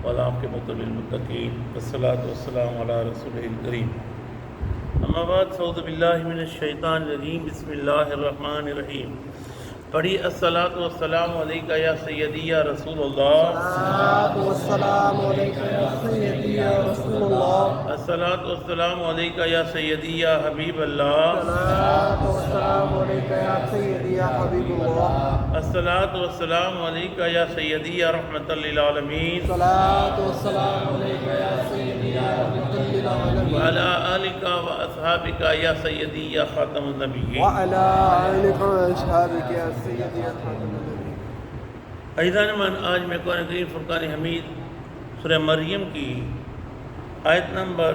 والعاقبۃ للمتقین والصلاۃ والسلام علی رسولہ الکریم اما بعد فاعوذ باللہ من الشیطان الرجیم بسم اللہ الرحمن الرحیم پڑھی الصلاۃ والسلام علیکہ یا سیدی یا رسول اللہ الصلاۃ والسلام علیکہ یا سیدی یا رسول اللہ الصلاۃ والسلام علیکہ یا سیدی یا حبیب اللہ الصلاۃ والسلام علیکہ یا سیدی یا حبیب اللہ الصلاۃ والسلام علیکہ یا سیدی یا رحمۃ للعالمین الصلاۃ والسلام علیکہ یا سیدی یا رحمۃ للعالمین وعلی آلک واصحابک یا سیدی یا خاتم النبیین وعلی آلک واصحابک یا سیدی یا خاتم النبیین۔ عزیزان من، آج میں قرآن کریم فرقان حمید سورہ مریم کی آیت نمبر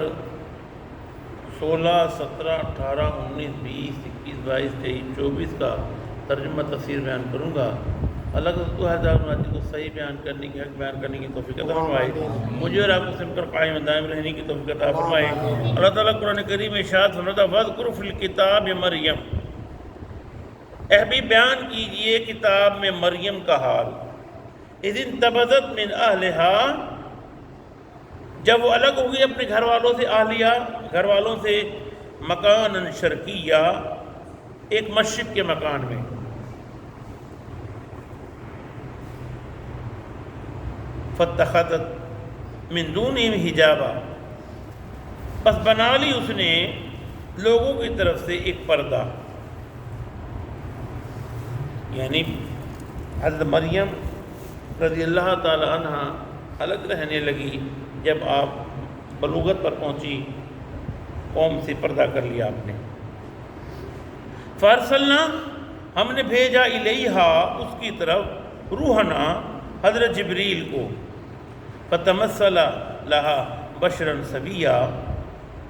16، 17، 18، 19، 20، 21، 22، 23، 24 کا ترجمہ تفسیر بیان کروں گا۔ اللہ کو کو صحیح بیان کرنے کی حق بیان کرنے کی توفیق عطا فرمائے، مجھے اور آپ کو سن کر قائم دائم رہنے کی توفیق عطا فرمائے۔ اللہ تعالیٰ قرآن کریم میں ارشاد فرماتا ہے وَاذْكُرْ فِي الْكِتَابِ مریم، اے بھی بیان کیجئے کتاب میں مریم کا حال، اِذِ انتبذت من اہلہا، جب وہ الگ ہوگی اپنے گھر والوں سے، اہلیہ گھر والوں سے، مکاناً شرقیہ، ایک مشرق کے مکان میں، فَاتَّخَذَتْ مِن دُونِهِمْ حِجَابًا، بس بنا لی اس نے لوگوں کی طرف سے ایک پردہ، یعنی حضرت مریم رضی اللہ تعالی عنہ الگ رہنے لگی جب آپ بلوغت پر پہنچی، قوم سے پردہ کر لیا آپ نے۔ فَأَرْسَلْنَا، ہم نے بھیجا الیہا، اس کی طرف، روحنا، حضرت جبریل کو، فَتَمَثَّلَ لَهَا بَشْرًا سَوِيًّا،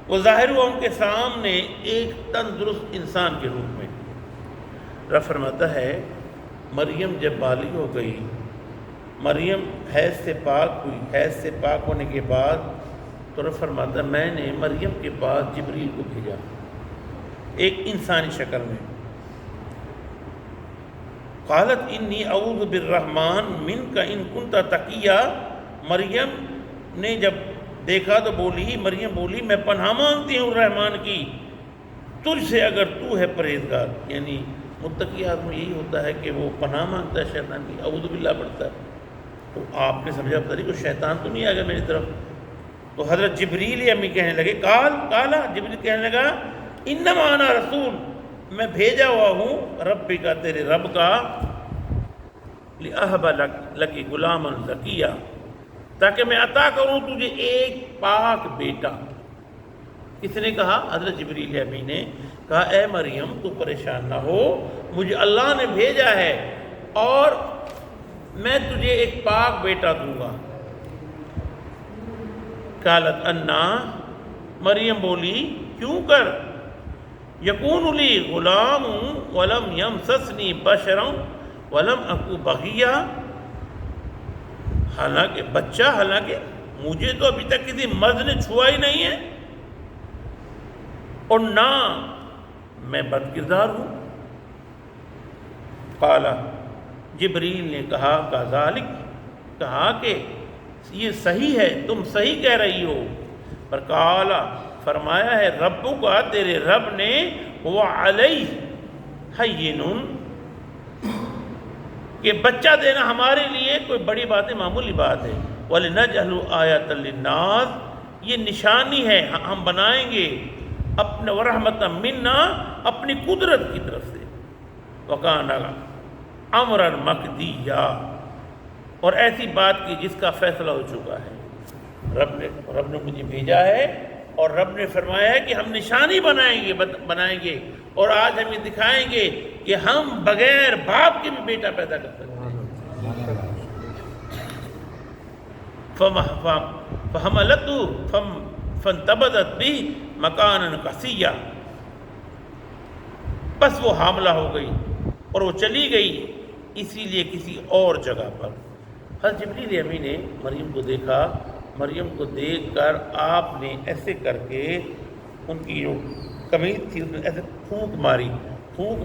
وہ ظاہر ہوا ان کے سامنے ایک تندرست انسان کے روپ میں۔ رب فرماتا ہے مریم جب بالغ ہو گئی، مریم حیض سے پاک ہوئی، حیض سے پاک ہونے کے بعد تو رب فرماتا ہے میں نے مریم کے پاس جبریل کو بھیجا ایک انسانی شکل میں۔ قالت انی اعوذ بالرحمن منک ان کنت تقیہ، مریم نے جب دیکھا تو بولی، مریم بولی میں پناہ مانگتی ہوں رحمان کی تجھ سے اگر تو ہے پرہیزگار، یعنی متقی آدمی یہی ہوتا ہے کہ وہ پناہ مانگتا ہے شیطان کی، اعوذ باللہ پڑھتا ہے۔ تو آپ نے سمجھا پتہ نہیں کوئی شیطان تو نہیں آ گیا میری طرف؟ تو حضرت جبریل امی کہنے لگے، کالا جبریل کہنے لگا انما انا رسول، میں بھیجا ہوا ہوں ربی کا، تیرے رب کا، لِأَهْبَ لَكِ غُلَامًا زَكِيًّا، تاکہ میں عطا کروں تجھے ایک پاک بیٹا۔ کس نے کہا؟ حضرت جبریل امی نے کہا اے مریم تو پریشان نہ ہو، مجھے اللہ نے بھیجا ہے اور میں تجھے ایک پاک بیٹا دوں گا۔ قالت انا، مریم بولی کیوں کر، یکون لی غلام ولم یمسسنی بشر ولم اکو بغیہ، حالانکہ بچہ، حالانکہ مجھے تو ابھی تک کسی مرد نے چھوا ہی نہیں ہے اور نہ میں بد کردار ہوں۔ قال، جبریل نے کہا کذالک، کہا کہ یہ صحیح ہے، تم صحیح کہہ رہی ہو، پر قال، فرمایا ہے ربو کا، تیرے رب نے، وہ علیہ ہین، کہ بچہ دینا ہمارے لیے کوئی بڑی بات ہے، معمولی بات ہے۔ وَلِنَجْعَلُ آیَةً لِلنَّاسِ، یہ نشانی ہے، ہم بنائیں گے اپنے وَرَحْمَةً مِنَّا، اپنی قدرت کی طرف سے، وَكَانَ أَمْرًا مَقْضِيًّا، اور ایسی بات کی جس کا فیصلہ ہو چکا ہے۔ رب نے مجھے بھیجا ہے اور رب نے فرمایا ہے کہ ہم نشانی بنائیں گے اور آج ہم یہ دکھائیں گے کہ ہم بغیر باپ کے بھی بیٹا پیدا کر سکتے ہیں۔ فَحَمَلَتْهُ فَانْتَبَذَتْ بِهِ مَكَانًا قَصِيًّا، بس وہ حاملہ ہو گئی اور وہ چلی گئی اسی لیے کسی اور جگہ پر۔ حضرت جبریل امی نے مریم کو دیکھا، مریم کو دیکھ کر آپ نے ایسے کر کے ان کی جو قمیض تھی اس نے ایسے پھونک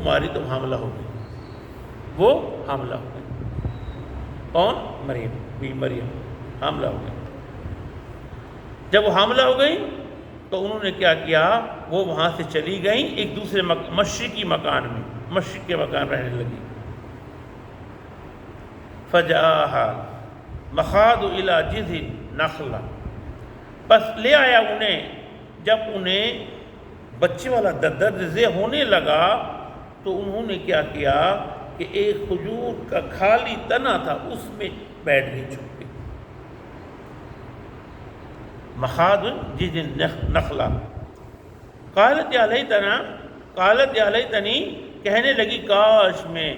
ماری تو حاملہ ہو گئی، وہ حاملہ ہو گئی۔ کون؟ مریم، بی مریم حاملہ ہو گئی۔ جب وہ حاملہ ہو گئی تو انہوں نے کیا کیا، وہ وہاں سے چلی گئیں ایک دوسرے مشرقی مکان میں، مشرق کے مکان رہنے لگی۔ فَجَاءَهَا مَخَاضُ إِلَى جِذِعِ النَّخْلَةِ، بس لے آیا انہیں، جب انہیں بچے والا درد ذہ ہونے لگا تو انہوں نے کیا کیا کہ ایک کھجور کا خالی تنا تھا اس میں بیٹھ گئی چھپ کے۔ مخاض جذع النخلہ، قالت یا لیتنی، کہنے لگی کاش میں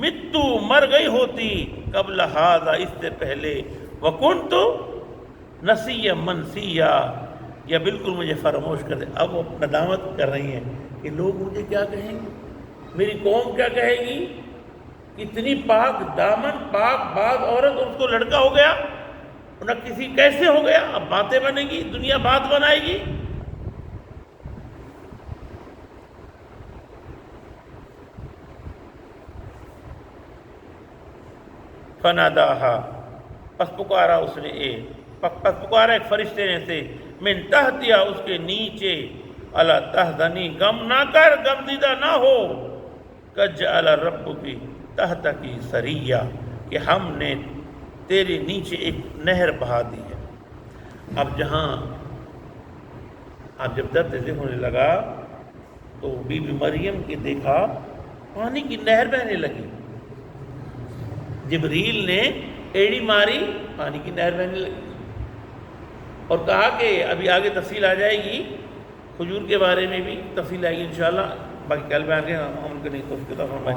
متو مر گئی ہوتی قبل ھذا، اس سے پہلے، وکنت نسیا منسیا، یا بالکل مجھے فراموش کر دے۔ اب وہ ندامت کر رہی ہیں کہ لوگ مجھے کیا کہیں گے، میری قوم کیا کہے گی، اتنی پاک دامن پاک باز عورت اور اس کو لڑکا ہو گیا، نہ کسی کیسے ہو گیا، اب باتیں بنے گی، دنیا بات بنائے گی۔ فناداہا، پس پکارا اس نے، پس پکارا ایک فرشتے نے سے، من تحتیا، اس کے نیچے، الا تحزنی، غم نہ کر، غم دیدہ نہ ہو، قد جعل ربک تحتکی سریا، کہ ہم نے تیرے نیچے ایک نہر بہا دی ہے۔ اب جب درد ذہ ہونے لگا تو بی بی مریم کے دیکھا پانی کی نہر بہنے لگی، جبریل نے ایڑی ماری، پانی کی نہر بہنے لگی، اور کہا کہ ابھی آگے تفصیل آ جائے گی، کھجور کے بارے میں بھی تفصیل آئے گی انشاءاللہ، باقی کل بیان کریں، ہم ان کے نہیں تو اس کے طرف ہمیں